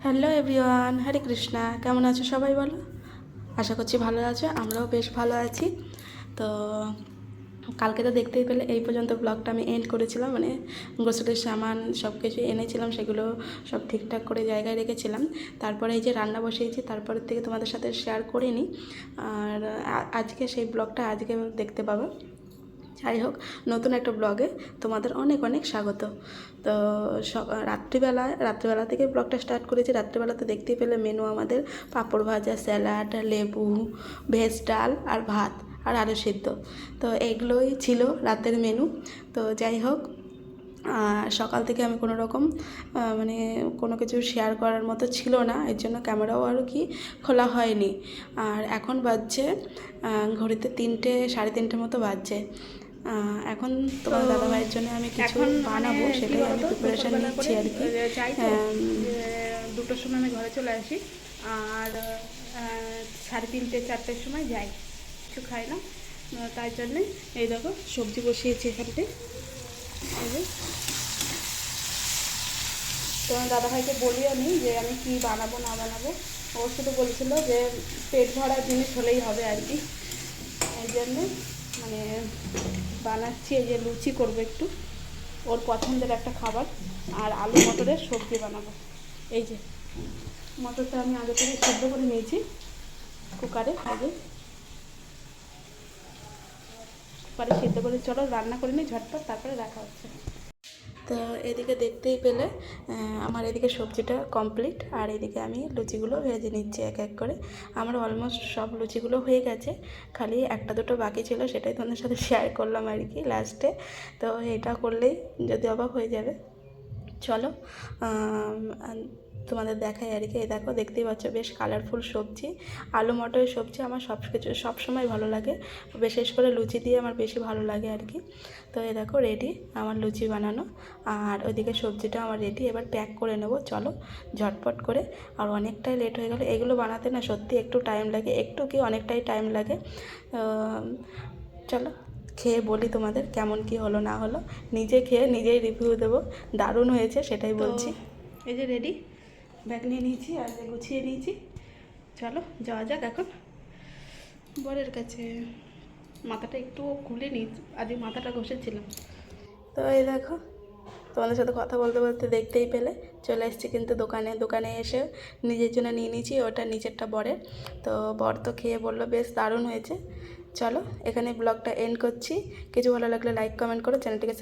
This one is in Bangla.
হ্যালো এভরিওয়ান, হরে কৃষ্ণা। কেমন আছো সবাই বলো? আশা করছি ভালো আছো, আমরাও বেশ ভালো আছি। তো কালকে তো দেখতেই পেলে এই পর্যন্ত ব্লগটা আমি এন্ড করেছিলাম, মানে গোসলের সামান সব কিছু এনেছিলাম, সেগুলো সব ঠিকঠাক করে জায়গায় রেখেছিলাম। তারপরে এই যে রান্না বসিয়েছি, তারপরের থেকে তোমাদের সাথে শেয়ার করিনি। আর আজকে সেই ব্লগটা আজকে দেখতে পাবো। যাই হোক, নতুন একটা ব্লগে তোমাদের অনেক অনেক স্বাগত। তো রাত্রিবেলা থেকে ব্লগটা স্টার্ট করেছি। রাত্রিবেলাতে দেখতেই পেলে মেনু আমাদের পাঁপড় ভাজা, স্যালাড, লেবু, ভেজ ডাল আর ভাত আর আলু সিদ্ধ। তো এগুলোই ছিল রাতের মেনু। তো যাই হোক, সকাল থেকে আমি কোনো রকম মানে কোনো কিছু শেয়ার করার মতো ছিল না, এর জন্য ক্যামেরাও আর কি খোলা হয়নি। আর এখন বাজছে ঘড়িতে 3টে, সাড়ে 3টে মতো বাজছে। এখন তোমার দাদাভাইয়ের জন্য আমি কিছু বানাবো, সেটাই আমি প্রিপারেশান নিচ্ছি আর কি। 2টোর সময় আমি ঘরে চলে আসি, আর 3:30, 4টের সময় যাই, কিছু খাই না। তাই জন্যে এই দেখো সবজি বসিয়েছি এখানটায়। এই যে তোমার দাদাভাইকে বলিও নি যে আমি কি বানাবো না বানাবো, ও শুধু বলছিল যে পেট ভরা জিনিস হলেই হবে আর কি। এই জন্যে মানে বানাচ্ছি। এই যে লুচি করবো একটু, ওর পছন্দের একটা খাবার, আর আলু মটরের সবজি বানাবো। এই যে মটরটা আমি আগে থেকে সিদ্ধ করে নিয়েছি কুকারে। আগে কুকারে সিদ্ধ করে চলো রান্না করে নিই ঝটপট, তারপরে দেখা হচ্ছে। তো এদিকে দেখতেই পেলে আমার এদিকে সবজিটা কমপ্লিট, আর এদিকে আমি লুচিগুলো ভেজে নিচ্ছি এক এক করে। আমার অলমোস্ট সব লুচিগুলো হয়ে গেছে, খালি একটা দুটো বাকি ছিল, সেটাই তোমাদের সাথে শেয়ার করলাম আর কি লাস্টে। তো এটা করলেই যদি অবাক হয়ে যাবে। চলো তোমাদের দেখাই আর কি। এই দেখো, দেখতেই পাচ্ছ বেশ কালারফুল সবজি, আলু মটরের সবজি আমার সবসময় ভালো লাগে, বিশেষ করে লুচি দিয়ে আমার বেশি ভালো লাগে আর কি। তো এই দেখো রেডি আমার লুচি বানানো, আর ওইদিকে সবজিটা আমার রেডি। এবার প্যাক করে নেবো, চলো ঝটপট করে। আর অনেকটাই লেট হয়ে গেল, এগুলো বানাতে না সত্যি একটু টাইম লাগে, একটু কি অনেকটাই টাইম লাগে। চলো খেয়ে বলি তোমাদের কেমন কি হলো না হলো, নিজে খেয়ে নিজেই রিভিউ দেবো। দারুণ হয়েছে সেটাই বলছি। এই যে রেডি, ব্যাগ নিয়ে নিয়েছি আর গুছিয়ে নিয়েছি। চলো যাওয়া যাক এখন বরের কাছে। মাথাটা একটু খুলে নিই, আজকে মাথাটা ঘষেছিলাম। তো এই দেখো, তোমাদের সাথে কথা বলতে বলতে দেখতেই পেলে চলে এসেছি কিন্তু দোকানে এসে নিজের জন্য নিয়ে নিয়েছি, ওটা নিচেরটা বরের। তো বর তো খেয়ে বললো বেশ দারুণ হয়েছে। চলো এখানে ব্লগটা এন্ড করছি। কিছু ভালো লাগলে লাইক কমেন্ট করো, চ্যানেলটিকে